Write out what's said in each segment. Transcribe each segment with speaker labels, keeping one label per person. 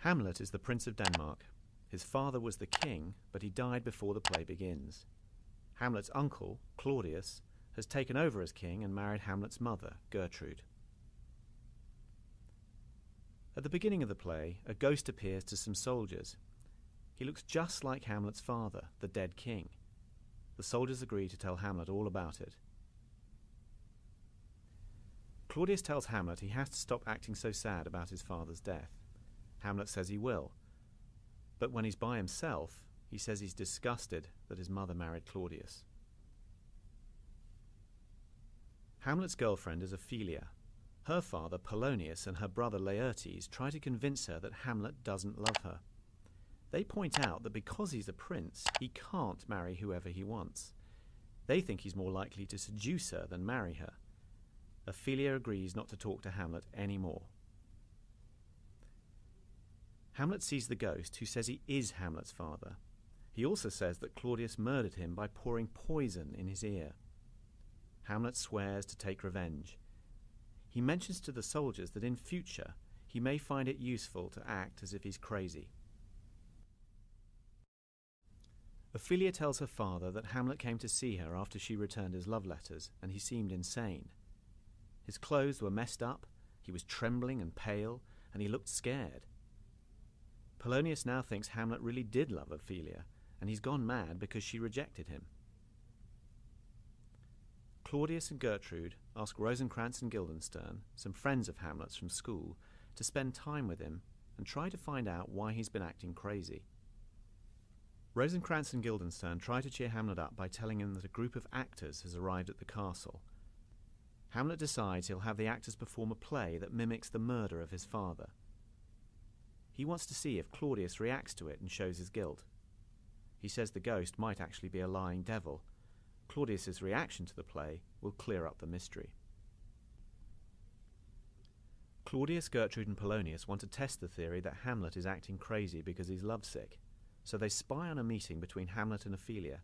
Speaker 1: Hamlet is the Prince of Denmark. His father was the king, but he died before the play begins. Hamlet's uncle, Claudius, has taken over as king and married Hamlet's mother, Gertrude. At the beginning of the play, a ghost appears to some soldiers. He looks just like Hamlet's father, the dead king. The soldiers agree to tell Hamlet all about it. Claudius tells Hamlet he has to stop acting so sad about his father's death. Hamlet says he will. But when he's by himself, he says he's disgusted that his mother married Claudius. Hamlet's girlfriend is Ophelia. Her father, Polonius, and her brother Laertes try to convince her that Hamlet doesn't love her. They point out that because he's a prince, he can't marry whoever he wants. They think he's more likely to seduce her than marry her. Ophelia agrees not to talk to Hamlet anymore. Hamlet sees the ghost, who says he is Hamlet's father. He also says that Claudius murdered him by pouring poison in his ear. Hamlet swears to take revenge. He mentions to the soldiers that in future he may find it useful to act as if he's crazy. Ophelia tells her father that Hamlet came to see her after she returned his love letters, and he seemed insane. His clothes were messed up, he was trembling and pale, and he looked scared. Polonius now thinks Hamlet really did love Ophelia, and he's gone mad because she rejected him. Claudius and Gertrude ask Rosencrantz and Guildenstern, some friends of Hamlet's from school, to spend time with him and try to find out why he's been acting crazy. Rosencrantz and Guildenstern try to cheer Hamlet up by telling him that a group of actors has arrived at the castle. Hamlet decides he'll have the actors perform a play that mimics the murder of his father. He wants to see if Claudius reacts to it and shows his guilt. He says the ghost might actually be a lying devil. Claudius's reaction to the play will clear up the mystery. Claudius, Gertrude and Polonius want to test the theory that Hamlet is acting crazy because he's lovesick, so they spy on a meeting between Hamlet and Ophelia.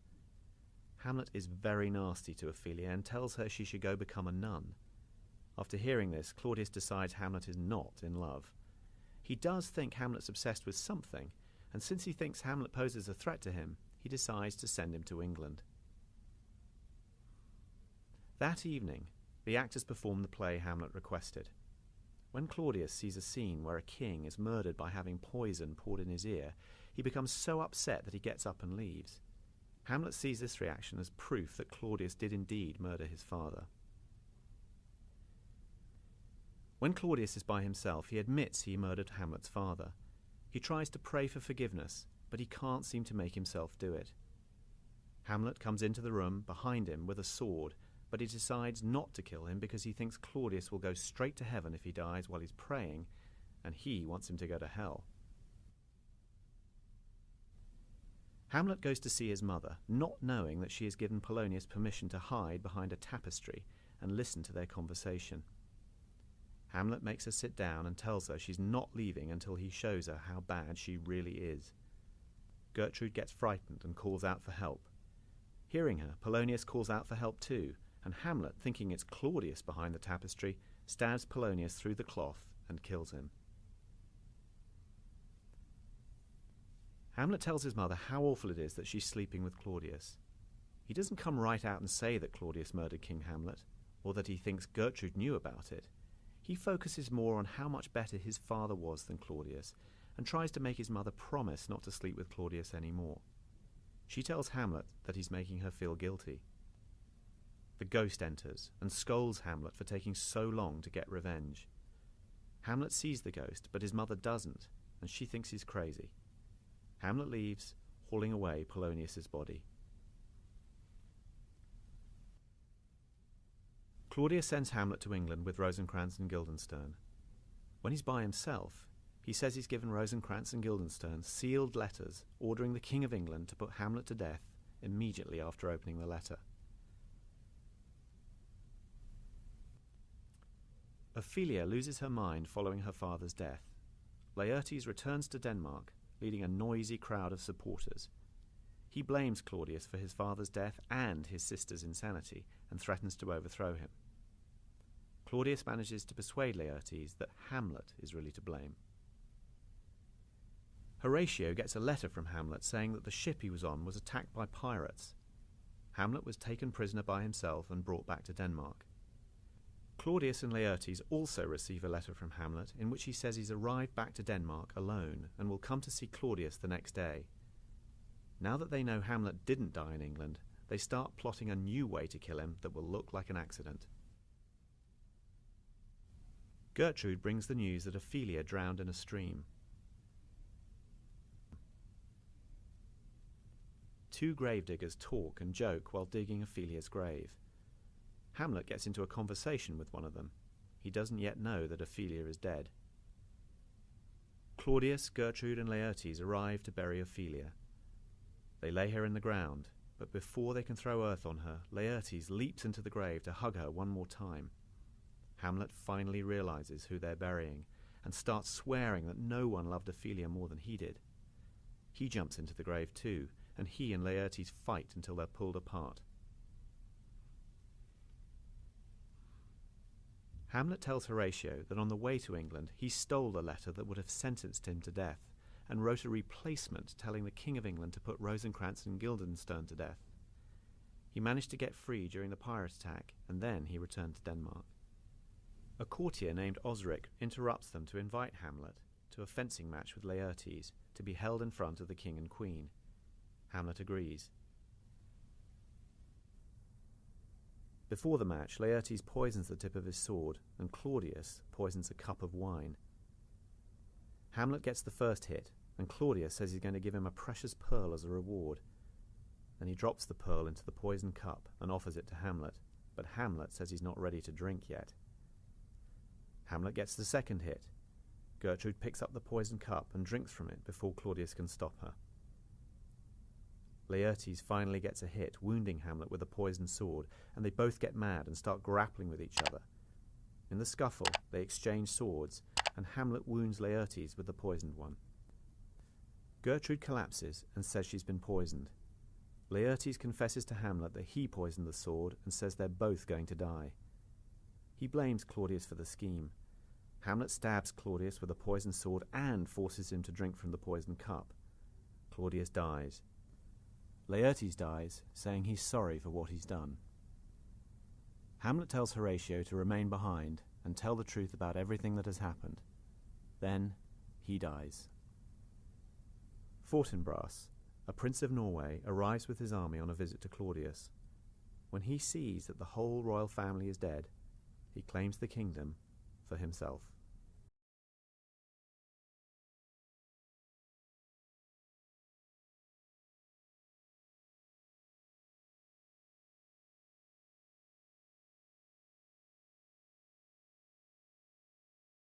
Speaker 1: Hamlet is very nasty to Ophelia and tells her she should go become a nun. After hearing this, Claudius decides Hamlet is not in love. He does think Hamlet's obsessed with something, and since he thinks Hamlet poses a threat to him, he decides to send him to England. That evening, the actors perform the play Hamlet requested. When Claudius sees a scene where a king is murdered by having poison poured in his ear, he becomes so upset that he gets up and leaves. Hamlet sees this reaction as proof that Claudius did indeed murder his father. When Claudius is by himself, he admits he murdered Hamlet's father. He tries to pray for forgiveness, but he can't seem to make himself do it. Hamlet comes into the room behind him with a sword, but he decides not to kill him because he thinks Claudius will go straight to heaven if he dies while he's praying, and he wants him to go to hell. Hamlet goes to see his mother, not knowing that she has given Polonius permission to hide behind a tapestry and listen to their conversation. Hamlet makes her sit down and tells her she's not leaving until he shows her how bad she really is. Gertrude gets frightened and calls out for help. Hearing her, Polonius calls out for help too, and Hamlet, thinking it's Claudius behind the tapestry, stabs Polonius through the cloth and kills him. Hamlet tells his mother how awful it is that she's sleeping with Claudius. He doesn't come right out and say that Claudius murdered King Hamlet, or that he thinks Gertrude knew about it. He focuses more on how much better his father was than Claudius, and tries to make his mother promise not to sleep with Claudius anymore. She tells Hamlet that he's making her feel guilty. The ghost enters and scolds Hamlet for taking so long to get revenge. Hamlet sees the ghost, but his mother doesn't, and she thinks he's crazy. Hamlet leaves, hauling away Polonius's body. Claudius sends Hamlet to England with Rosencrantz and Guildenstern. When he's by himself, he says he's given Rosencrantz and Guildenstern sealed letters ordering the King of England to put Hamlet to death immediately after opening the letter. Ophelia loses her mind following her father's death. Laertes returns to Denmark, leading a noisy crowd of supporters. He blames Claudius for his father's death and his sister's insanity and threatens to overthrow him. Claudius manages to persuade Laertes that Hamlet is really to blame. Horatio gets a letter from Hamlet saying that the ship he was on was attacked by pirates. Hamlet was taken prisoner by himself and brought back to Denmark. Claudius and Laertes also receive a letter from Hamlet in which he says he's arrived back to Denmark alone and will come to see Claudius the next day. Now that they know Hamlet didn't die in England, they start plotting a new way to kill him that will look like an accident. Gertrude brings the news that Ophelia drowned in a stream. Two gravediggers talk and joke while digging Ophelia's grave. Hamlet gets into a conversation with one of them. He doesn't yet know that Ophelia is dead. Claudius, Gertrude and Laertes arrive to bury Ophelia. They lay her in the ground, but before they can throw earth on her, Laertes leaps into the grave to hug her one more time. Hamlet finally realizes who they're burying and starts swearing that no one loved Ophelia more than he did. He jumps into the grave too, and he and Laertes fight until they're pulled apart. Hamlet tells Horatio that on the way to England he stole the letter that would have sentenced him to death and wrote a replacement telling the King of England to put Rosencrantz and Guildenstern to death. He managed to get free during the pirate attack, and then he returned to Denmark. A courtier named Osric interrupts them to invite Hamlet to a fencing match with Laertes to be held in front of the King and Queen. Hamlet agrees. Before the match, Laertes poisons the tip of his sword, and Claudius poisons a cup of wine. Hamlet gets the first hit, and Claudius says he's going to give him a precious pearl as a reward. Then he drops the pearl into the poisoned cup and offers it to Hamlet, but Hamlet says he's not ready to drink yet. Hamlet gets the second hit. Gertrude picks up the poisoned cup and drinks from it before Claudius can stop her. Laertes finally gets a hit, wounding Hamlet with a poisoned sword, and they both get mad and start grappling with each other. In the scuffle, they exchange swords, and Hamlet wounds Laertes with the poisoned one. Gertrude collapses and says she's been poisoned. Laertes confesses to Hamlet that he poisoned the sword and says they're both going to die. He blames Claudius for the scheme. Hamlet stabs Claudius with a poisoned sword and forces him to drink from the poisoned cup. Claudius dies. Laertes dies, saying he's sorry for what he's done. Hamlet tells Horatio to remain behind and tell the truth about everything that has happened. Then he dies. Fortinbras, a prince of Norway, arrives with his army on a visit to Claudius. When he sees that the whole royal family is dead, he claims the kingdom for himself.